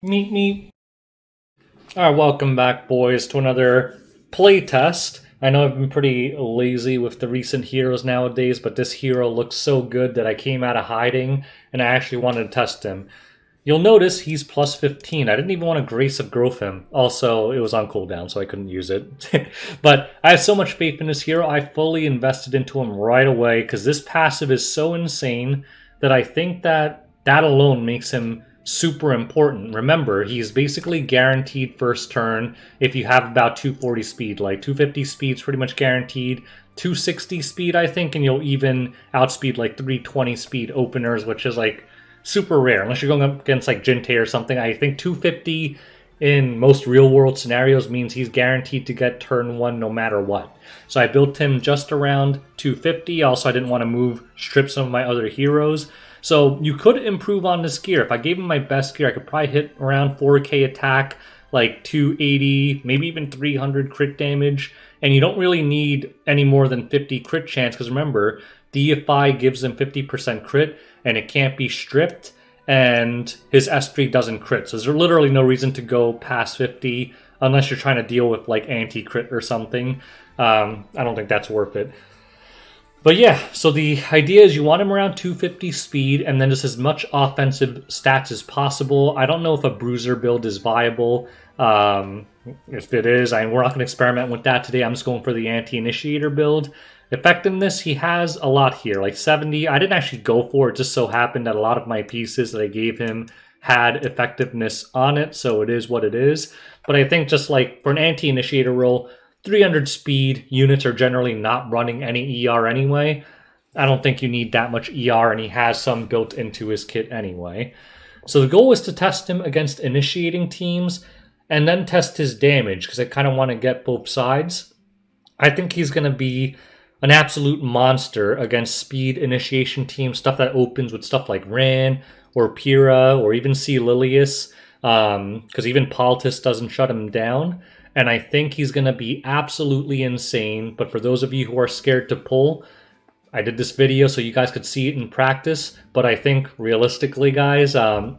Meet me. Alright, welcome back, boys, to another playtest. I know I've been pretty lazy with the recent heroes nowadays, but this hero looks so good that I came out of hiding and I actually wanted to test him. You'll notice he's plus 15. I didn't even want to Grace of Growth him. Also, it was on cooldown, so I couldn't use it. But I have so much faith in this hero, I fully invested into him right away because this passive is so insane that I think that alone makes him super important. Remember, he's basically guaranteed first turn if you have about 240 speed. Like 250 speed's pretty much guaranteed. 260 speed, I think, and you'll even outspeed like 320 speed openers, which is like super rare unless you're going up against like Jinte or something. I think 250 in most real world scenarios means he's guaranteed to get turn one no matter what. So I built him just around 250. Also, I didn't want to strip some of my other heroes. So you could improve on this gear. If I gave him my best gear, I could probably hit around 4k attack, like 280, maybe even 300 crit damage. And you don't really need any more than 50 crit chance, because remember, DFI gives him 50% crit, and it can't be stripped, and his S3 doesn't crit. So there's literally no reason to go past 50, unless you're trying to deal with like anti-crit or something. I don't think that's worth it. But yeah, so the idea is you want him around 250 speed and then just as much offensive stats as possible. I don't know if a bruiser build is viable. If it is, we're not going to experiment with that today. I'm just going for the anti-initiator build. Effectiveness, he has a lot here, like 70. I didn't actually go for it. It just so happened that a lot of my pieces that I gave him had effectiveness on it, so it is what it is. But I think just like for an anti-initiator role, 300 speed units are generally not running any ER anyway. I don't think you need that much ER, and he has some built into his kit anyway. So the goal is to test him against initiating teams and then test his damage, because I kind of want to get both sides. I think he's going to be an absolute monster against speed initiation teams, stuff that opens with stuff like Ran or Pyrrha or even C. Lilius, because even Playtests doesn't shut him down. And I think he's going to be absolutely insane. But for those of you who are scared to pull, I did this video so you guys could see it in practice. But I think realistically, guys,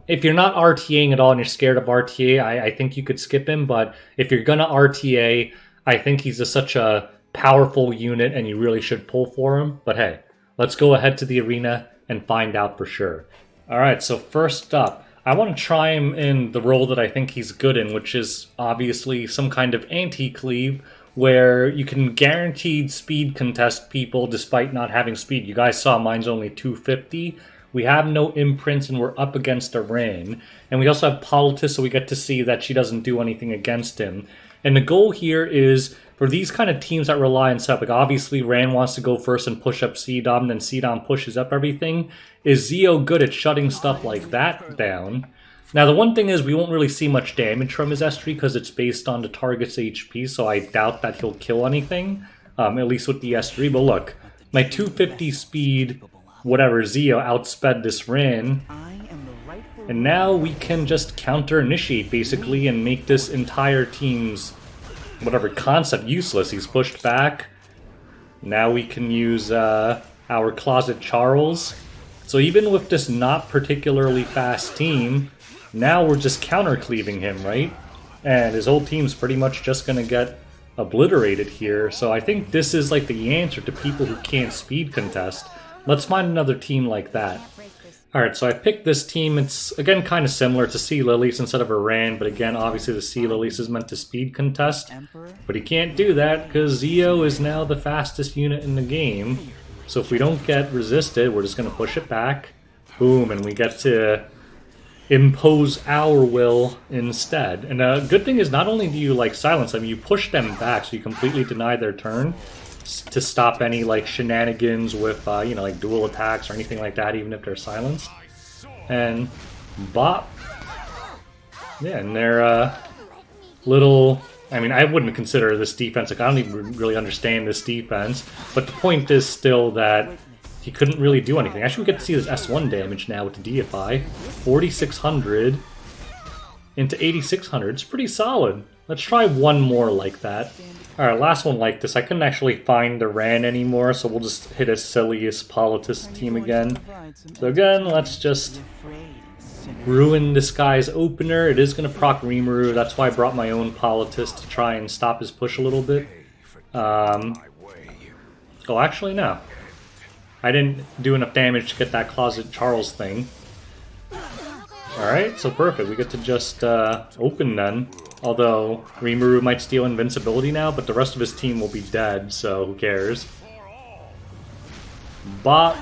if you're not RTAing at all and you're scared of RTA, I think you could skip him. But if you're going to RTA, I think he's just such a powerful unit and you really should pull for him. But hey, let's go ahead to the arena and find out for sure. All right, so first up, I want to try him in the role that I think he's good in, which is obviously some kind of anti-cleave, where you can guaranteed speed contest people despite not having speed. You guys saw mine's only 250. We have no imprints and we're up against a Ran. And we also have Playtests, so we get to see that she doesn't do anything against him. And the goal here is for these kind of teams that rely on stuff, like obviously Ran wants to go first and push up C-Dom, then C-Dom pushes up everything. Is Zeo good at shutting stuff like that down? Now the one thing is we won't really see much damage from his S3 because it's based on the target's HP, so I doubt that he'll kill anything, at least with the S3. But look, my 250 speed, whatever, Zeo outsped this Ran. And now we can just counter-initiate, basically, and make this entire team's, whatever, concept useless. He's pushed back. Now we can use our Closet Charles. So even with this not particularly fast team, now we're just counter-cleaving him, right? And his whole team's pretty much just going to get obliterated here. So I think this is like the answer to people who can't speed contest. Let's find another team like that. Alright, so I picked this team. It's, again, kind of similar to Sea Lilies instead of a Ran, but again, obviously the Sea Lilies is meant to speed contest. But he can't do that because Zeo is now the fastest unit in the game. So if we don't get resisted, we're just going to push it back. Boom, and we get to impose our will instead. And a good thing is not only do you like silence them, you push them back so you completely deny their turn to stop any like shenanigans with you know, like dual attacks or anything like that, even if they're silenced. And bop. Yeah, and they're little, I mean, I wouldn't consider this defense, like I don't even really understand this defense, but the point is still that he couldn't really do anything. Actually, we get to see this S1 damage now with the DFI. 4,600 into 8,600. It's pretty solid. Let's try one more like that. Alright, last one like this. I couldn't actually find the Ran anymore, so we'll just hit a silliest Playtests team again. So again, let's just ruin this guy's opener. It is going to proc Rimuru. That's why I brought my own Politist to try and stop his push a little bit. Oh, actually, no. I didn't do enough damage to get that Closet Charles thing. Alright, so perfect. We get to just open then. Although Rimuru might steal invincibility now, but the rest of his team will be dead, so who cares. Bop.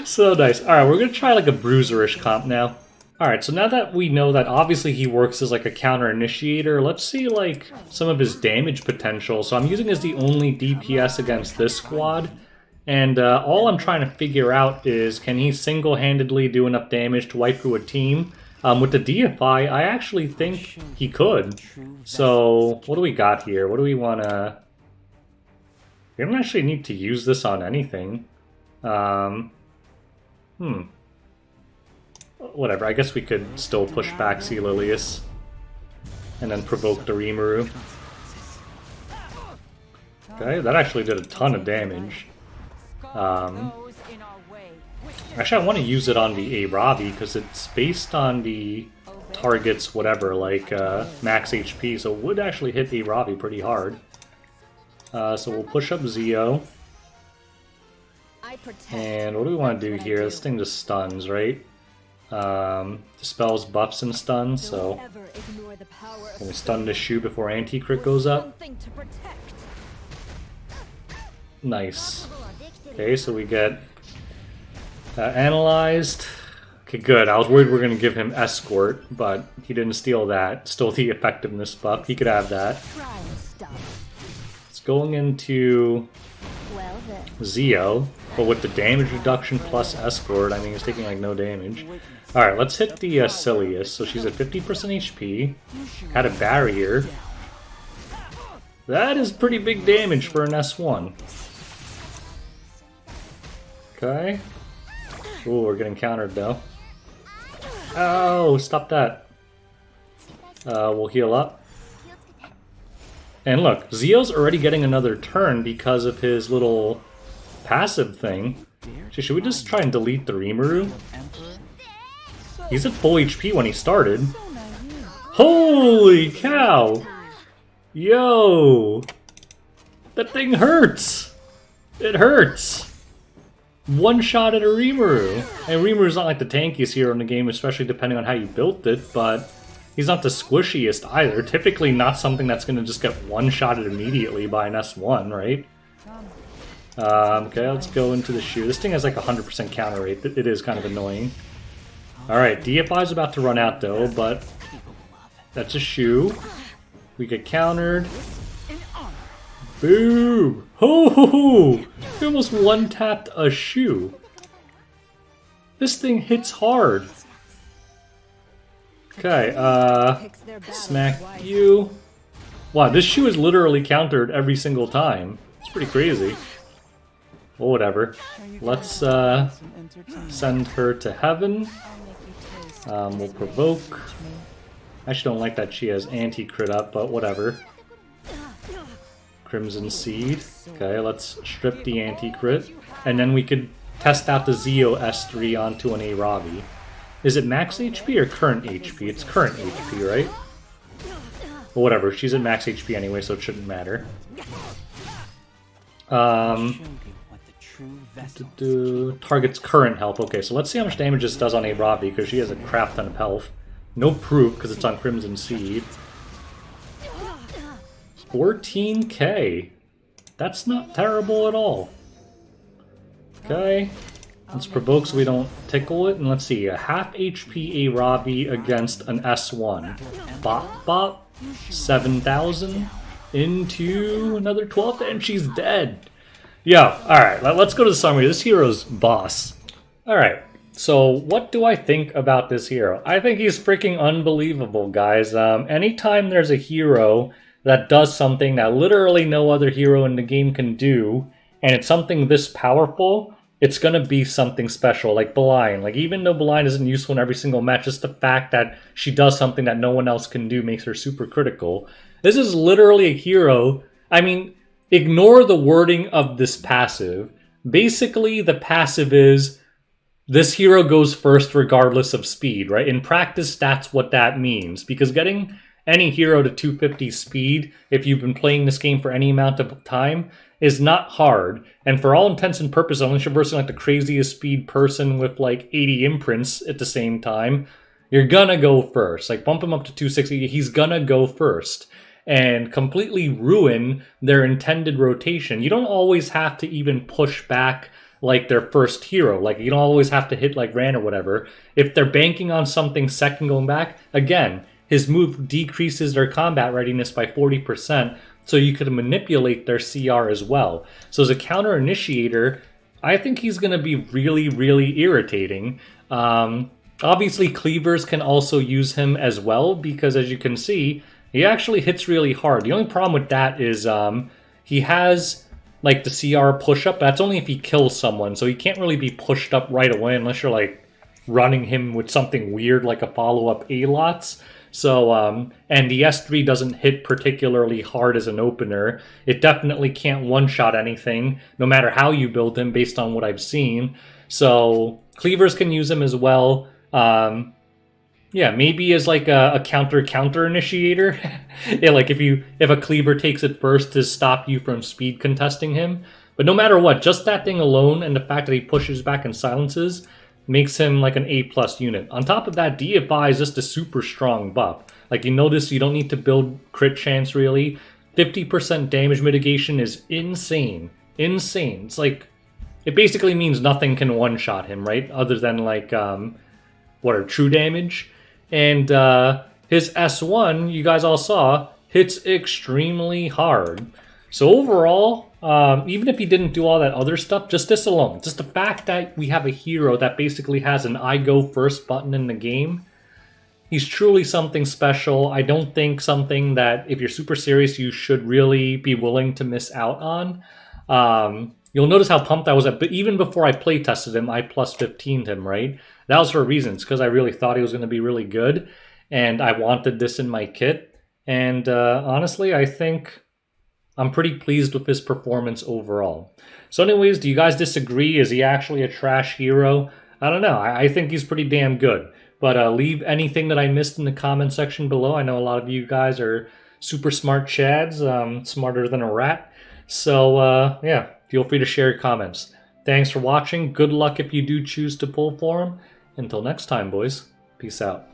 So nice. Alright, we're gonna try like a bruiserish comp now. Alright, so now that we know that obviously he works as like a counter initiator, let's see like some of his damage potential. So I'm using as the only DPS against this squad. And all I'm trying to figure out is, can he single-handedly do enough damage to wipe through a team? With the DFI, I actually think he could. So, what do we got here? What do we want to... We don't actually need to use this on anything. Whatever, I guess we could still push back Celilius. And then provoke the Rimuru. Okay, that actually did a ton of damage. Actually, I want to use it on the Aravi because it's based on the target's whatever, like max HP, so it would actually hit the Aravi pretty hard. So we'll push up Zio. And what do we want to do here? This thing just stuns, right? Dispels buffs and stuns, so when we stun this Shu before anti-crit goes up. Nice. Okay, so we get analyzed. Okay, good. I was worried we were going to give him escort, but he didn't steal that. Still the effectiveness buff. He could have that. It's going into Zio, but with the damage reduction plus escort, I mean, he's taking like no damage. Alright, let's hit the Cilius. So she's at 50% HP. Had a barrier. That is pretty big damage for an S1. Okay. Ooh, we're getting countered though. Oh, stop that. We'll heal up. And look, Zio's already getting another turn because of his little passive thing. Should we just try and delete the Rimuru? He's at full HP when he started. Holy cow! Yo! That thing hurts! It hurts! One shot at a Rimuru. And Rimuru's not like the tankiest hero in the game, especially depending on how you built it, but he's not the squishiest either. Typically not something that's going to just get one-shotted immediately by an S1, right? Okay, let's go into the Shu. This thing has like 100% counter rate. It is kind of annoying. Alright, DFI's about to run out though, but that's a Shu. We get countered. Boom! Ho ho ho! We almost one-tapped a Shu. This thing hits hard. Okay, smack you. Wow, this Shu is literally countered every single time. It's pretty crazy. Well, whatever. Let's send her to heaven. We'll provoke. I actually don't like that she has anti-crit up, but whatever. Crimson Seed. Okay, let's strip the anti-crit. And then we could test out the Zio S3 onto an Aravi. Is it max HP or current HP? It's current HP, right? Well, whatever, she's at max HP anyway, so it shouldn't matter. Target's current health. Okay, so let's see how much damage this does on Aravi, because she has a crap ton of health. No proof, because it's on Crimson Seed. 14k. That's not terrible at all. Okay. Let's provoke so we don't tickle it. And let's see, a half HP Aravi against an S1. Bop bop. 7,000 into another 12, and she's dead. Yeah, alright, let's go to the summary. This hero's boss. Alright, so what do I think about this hero? I think he's freaking unbelievable, guys. Anytime there's a hero that does something that literally no other hero in the game can do, and it's something this powerful, it's gonna be something special, like Beeline. Like, even though Beeline isn't useful in every single match, just the fact that she does something that no one else can do makes her super critical. This is literally a hero. I mean, ignore the wording of this passive. Basically, the passive is, this hero goes first regardless of speed, right? In practice, that's what that means. Because getting any hero to 250 speed, if you've been playing this game for any amount of time, is not hard. And for all intents and purposes, unless you're versing like the craziest speed person with like 80 imprints at the same time, you're gonna go first. Like bump him up to 260, he's gonna go first and completely ruin their intended rotation. You don't always have to even push back like their first hero. Like you don't always have to hit like Ran or whatever. If they're banking on something second going back, again, his move decreases their combat readiness by 40%, so you could manipulate their CR as well. So as a counter initiator, I think he's going to be really, really irritating. Obviously, cleavers can also use him as well, because as you can see, he actually hits really hard. The only problem with that is he has like the CR push-up. That's only if he kills someone, so he can't really be pushed up right away unless you're like running him with something weird like a follow-up A-Lots. So, and the S3 doesn't hit particularly hard as an opener. It definitely can't one-shot anything, no matter how you build him, based on what I've seen. So, cleavers can use him as well. Yeah, maybe as like a counter initiator. Yeah, like if a cleaver takes it first to stop you from speed contesting him. But no matter what, just that thing alone and the fact that he pushes back and silences makes him like an A+ unit. On top of that, DFI is just a super strong buff. Like you notice, you don't need to build crit chance really. 50% damage mitigation is insane. Insane. It's like, it basically means nothing can one-shot him, right? Other than like, true damage. And his S1, you guys all saw, hits extremely hard. So overall, even if he didn't do all that other stuff, just this alone, just the fact that we have a hero that basically has an I go first button in the game, he's truly something special. I don't think something that, if you're super serious, you should really be willing to miss out on. You'll notice how pumped I was at, but even before I play tested him, I plus 15'd him, right? That was for reasons, because I really thought he was going to be really good, and I wanted this in my kit. And honestly, I think I'm pretty pleased with his performance overall. So anyways, do you guys disagree? Is he actually a trash hero? I don't know. I think he's pretty damn good. But leave anything that I missed in the comment section below. I know a lot of you guys are super smart chads, smarter than a rat. So yeah, feel free to share your comments. Thanks for watching. Good luck if you do choose to pull for him. Until next time, boys. Peace out.